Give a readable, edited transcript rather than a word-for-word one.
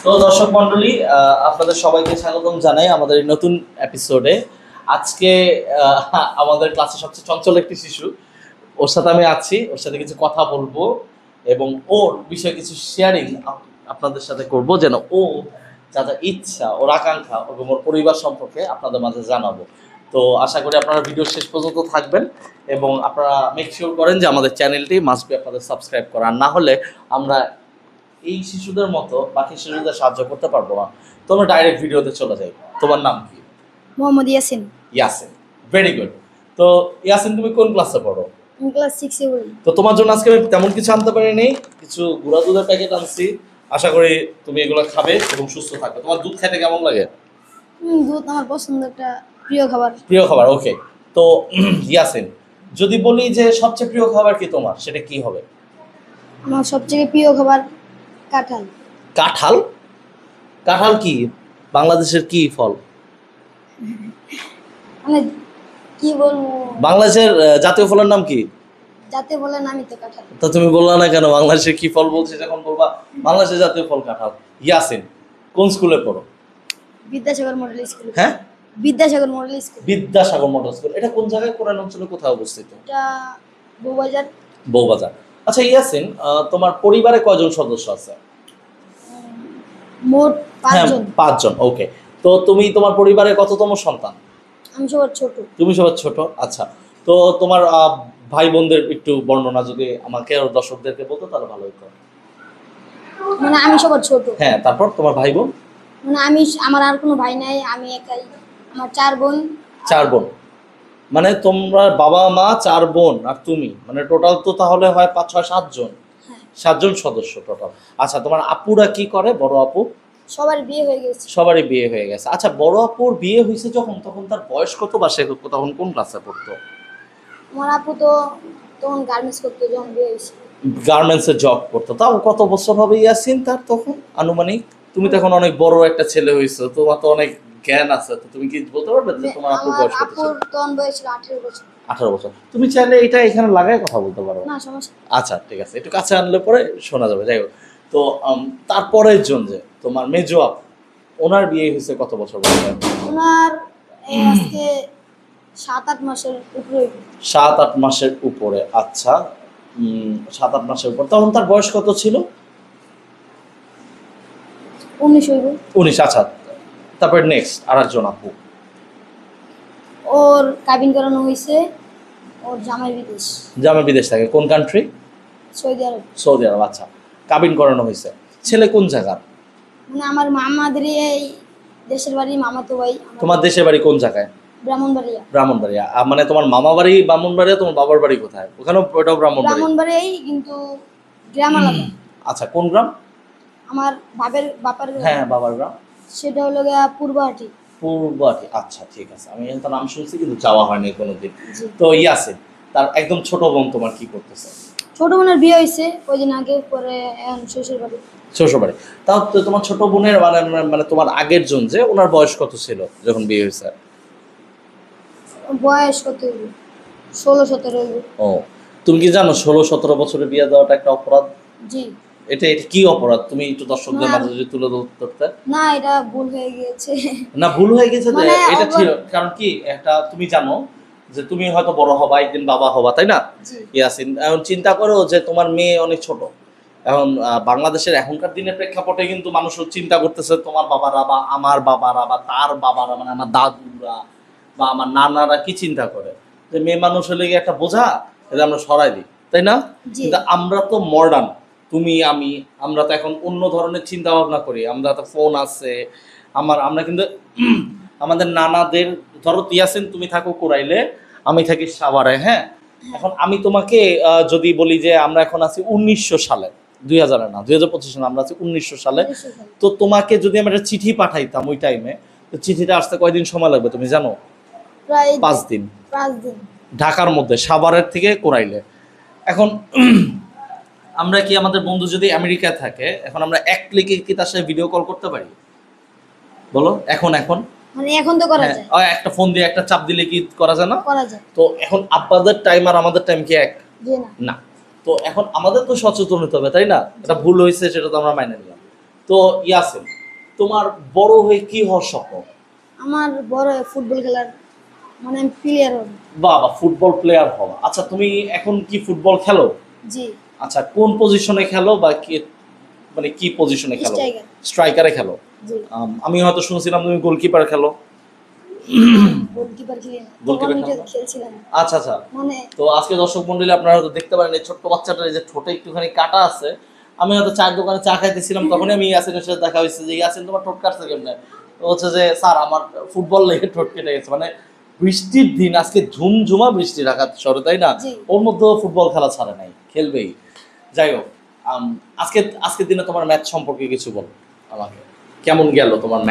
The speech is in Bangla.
তো দর্শক মণ্ডলী, আপনাদের সবাইকে স্বাগতম জানাই আমাদের এই নতুন এপিসোডে। আজকে আমাদের ক্লাসে সবচেয়ে চঞ্চল একটি শিশু, ওর সাথে আমি আছি, ওর সাথে কিছু কথা বলবো এবং ওর বিষয়ে কিছু শেয়ারিং আপনাদের সাথে করব, যেন ও যা যা ইচ্ছা, ওর আকাঙ্ক্ষা এবং ওর পরিবার সম্পর্কে আপনাদের মাঝে জানাবো। তো আশা করি আপনারা ভিডিও শেষ পর্যন্ত থাকবেন এবং আপনারা মেক শিওর করেন যে আমাদের চ্যানেলটি মাস্ট বি আপনাদের সাবস্ক্রাইব করা, আর না হলে আমরা এই শিশুদের মতো বাকি শিশুদের সাহায্য করতে পারবো না। তোমরা ডাইরেক্ট ভিডিওতে চলে যাই। তোমার নাম কি? মোহাম্মদ ইয়াসিন। Yasin, very good. তো ইয়াসিন, তুমি কোন ক্লাসে পড়ো? আমি ক্লাস 6 এ পড়ি। তো তোমার জন্য আজকে আমি তেমন কিছু আনতে পারিনি, কিছু গুঁড়া দুধের প্যাকেট আনছি। আশা করি তুমি এগুলো খাবে এবং সুস্থ থাকবে। তোমার দুধ খেতে কেমন লাগে? দুধ আমার পছন্দ, একটা প্রিয় খাবার। প্রিয় খাবার, ওকে। তো ইয়াসিন, যদি বলি যে সবচেয়ে প্রিয় খাবার কি তোমার, সেটা কি হবে? আমার সবচেয়ে প্রিয় খাবার কাঁঠাল। কাঁঠাল? কাঁঠাল কি বাংলাদেশের কি ফল? মানে কি বলবো, বাংলাদেশের জাতীয় ফলের নাম কি? যাতে বলেন আমি তো কাঁঠাল। তো তুমি বললা না কেন বাংলাদেশের কি ফল বলছি, যখন বলবা বাংলাদেশের জাতীয় ফল কাঁঠাল। ইয়াসিন, কোন স্কুলে পড়ো? Vidyasagar model school. হ্যাঁ, Vidyasagar model school. Vidyasagar model school. এটা কোন জায়গায়, কোন অঞ্চলে, কোথায় অবস্থিত? এটা বউবাজার। বউবাজার। আচ্ছা ইয়াসিন, তোমার পরিবারে কয়জন সদস্য আছে? মোট 5 হ্যাঁ, জন। 5 জন, ওকে। তো তুমি তোমার পরিবারের কততম সন্তান? আমি সবার ছোট। তুমি সবার ছোট, আচ্ছা। তো তোমার ভাই বোনদের একটু বর্ণনা যদি আমাকে আর দর্শকদেরকে বলতো তাহলে ভালো হতো। মানে আমি সবার ছোট। হ্যাঁ, তারপর তোমার ভাই বোন? মানে আমার আর কোনো ভাই নাই, আমি একাই। আমার 4 বোন। 4 বোন, মানে তোমরা বাবা মা 4 বোন আর তুমি, মানে টোটাল তো তাহলে হয় 5 6 7 জন। হ্যাঁ। 7 জন সদস্য টোটাল। আচ্ছা, তোমার আপুরা কি করে? বড় আপু? সবার বিয়ে হয়ে গেছে। সবারই বিয়ে হয়ে গেছে। আচ্ছা, বড় আপুর বিয়ে হয়েছে যখন, তখন তার বয়স কত বা সে তখন কোন ক্লাসে পড়তো? আমার আপু তো তখন গার্মেন্টস করতো যখন বিয়ে হয়েছে। গার্মেন্টসে জব করতো। তাও কত বছর হবে ইয়াসিন তার তখন আনুমানিক? তুমি তো এখন অনেক বড় একটা ছেলে হয়েছো, তোমার তো অনেক জ্ঞান আছে, তো তুমি কি বলতে পারবে যে তোমার আপুর আমার বয়স কত ছিল? আপুর তখন বয়স ছিল 18 বছর। 18 বছর। তুমি চাইলে এটা এখানে লাগায় কথা বলতে পারো। না সমস্যা। আচ্ছা ঠিক আছে, একটু কাছে আনলে পরে শোনা যাবে। যাই হোক, তো তারপরের জন যে তোমার মেজো আপু, ওনার বিয়ে হয়েছে কত বছর বয়সে? ওনার আজকে 7-8 মাসের উপরে। 7-8 মাসের উপরে, আচ্ছা। 7-8 মাসের উপর, তখন তার বয়স কত ছিল? 19 হইব। 19, আচ্ছা। তারপর নেক্সট আরেকজন আপু, ওর কাবিন করানো হয়েছে, ওর জামাই বিদেশ। জামাই বিদেশ থাকে, কোন কান্ট্রি? সৌদি আরব। সৌদি আরব, আচ্ছা। কাবিন করানো হয়েছে। ছেলে কোন জায়গার? মানে আমার মামাদের এই দেশের বাড়ি, মামাতো ভাই। তোমার দেশের বাড়ি কোন জায়গায়? ব্রাহ্মণবাড়িয়া। ব্রাহ্মণবাড়িয়া। মানে তোমার মামা বাড়ি ব্রাহ্মণবাড়িয়া, তোমার বাবার বাড়ি কোথায়? ওখানেও ওটাও ব্রাহ্মণবাড়িয়া? ব্রাহ্মণবাড়িয়াই, কিন্তু গ্রাম আলাদা। আচ্ছা, কোন গ্রাম? আমার বাবার হ্যাঁ, বাবার গ্রাম। সেটা হলো গিয়া পূর্বহাটি। পূর্বহাটি, আচ্ছা ঠিক আছে। আমি এটা নাম শুনছি কিন্তু যাওয়া হয়নি কোনোদিন। জি। তো ইয়াসিন, তার একদম ছোট বোন তোমার কি করতেছে? ছোট বোনের বিয়ে হয়েছে কয়দিন আগে, পরে এখন শ্বশুর বাড়ি। শ্বশুর বাড়ি। তাও তো তোমার ছোট বোনের মানে মানে তোমার আগের জন যে, ওনার বয়স কত ছিল যখন বিয়ে হয়েছে? বয়স কত হইব? 16-17 হইব। ও, তুমি কি জানো 16-17 বছরে বিয়ে দেওয়াটা একটা অপরাধ? জি। এটা কি অপরাধ, তুমি একটু দর্শকদের না। মাঝে যদি তুলে ধরতে। না, এটা ভুল হয়ে গিয়েছে। না, ভুল হয়ে গেছে যে মানে এটা ছিল, কারণ কি একটা তুমি জানো যে তুমি হয়তো বড় হবা, একদিন বাবা হবা, তাই না? জি। ইয়াসিন, এখন চিন্তা করো যে তোমার মেয়ে অনেক ছোট। এখন বাংলাদেশের এখনকার দিনের প্রেক্ষাপটে কিন্তু মানুষ চিন্তা করতেছে তোমার বাবারা বা আমার বাবারা বা তার বাবারা, মানে আমার দাদুরা বা আমার নানারা কি চিন্তা করে যে মেয়ে মানুষ হলে গিয়ে একটা বোঝা, এটা আমরা সরাই দিই, তাই না? জি। কিন্তু আমরা তো মডার্ন, তুমি আমি, আমরা তো এখন অন্য ধরনের চিন্তা ভাবনা করি। আমরা তো ফোন আছে, আমরা কিন্তু আমাদের নানাদের, ধরো ইয়াসিন তুমি থাকো কুড়াইলে, আমি থাকি সাভারে, হ্যাঁ। এখন আমি তোমাকে যদি বলি যে আমরা এখন আছি 1900 সালে, 2000 না 2025 সালে, আমরা আছি 1900 সালে। তো তোমাকে যদি আমি একটা চিঠি পাঠাইতাম ওই টাইমে, তো চিঠিটা আসতে কয়দিন সময় লাগবে তুমি জানো? প্রায় 5 দিন। 5 দিন। ঢাকার মধ্যে, সাভারের থেকে কোরাইলে। এখন আমরা কি, আমাদের বন্ধু যদি আমেরিকায় থাকে, এখন আমরা 1 ক্লিকে কি তার সাথে ভিডিও কল করতে পারি? বলো এখন মানে এখন তো করা যায়। একটা ফোন দিয়ে একটা চাপ দিলে কি করা যায় না? করা যায়। তো এখন আপনাদের টাইম আর আমাদের টাইম কি এক? জি না। না। তো এখন আমাদের তো সচেতন হতে হবে, তাই না? এটা ভুল হয়েছে, সেটা তো আমরা মাইনে নিলাম। তো ইয়াসিন, তোমার বড় হয়ে কি হওয়ার স্বপ্ন? আমার বড় ফুটবল খেলার মানে প্লেয়ার হব। বাবা, ফুটবল প্লেয়ার হওয়া। আচ্ছা, তুমি এখন কি ফুটবল খেলো? জি। আচ্ছা, কোন পজিশনে খেলো বা কি, মানে কি পজিশনে খেলো? স্ট্রাইকার। স্ট্রাইকারে খেলো? জি। আমি হয়তো শুনছিলাম তুমি গোলকিপার খেলো। গোলকিপার খেলি না, গোলকিপার টুর্নামেন্টে খেলো না? খেলছিলাম আচ্ছা আচ্ছা। মানে। তো আজকে দর্শক মন্ডলী আপনারা হয়তো দেখতে পারেন এই ছোট্ট বাচ্চাটার এই যে ঠোঁটে একটুখানি কাটা আছে। আমি হয়তো চায়ের দোকানে চা খাইতেছিলাম, তখনই আমি ইয়াসিনের সাথে দেখা হয়েছে যে ইয়াসিন তোমার ঠোঁট কাটছে কেমনে? তো হচ্ছে যে স্যার আমার ফুটবল লেগে ঠোঁট কেটে গেছে। মানে বৃষ্টির দিন, আজকে ঝুমঝুমা বৃষ্টি ঢাকা শহরে, তাই না? জি। ওর মধ্যেও ফুটবল খেলা ছাড়ে নাই, খেলবেই। যাই হোক, আজকের দিনে তোমার ম্যাচ সম্পর্কে কিছু বলো আমাকে, কেমন গেল তোমার ম্যাচ?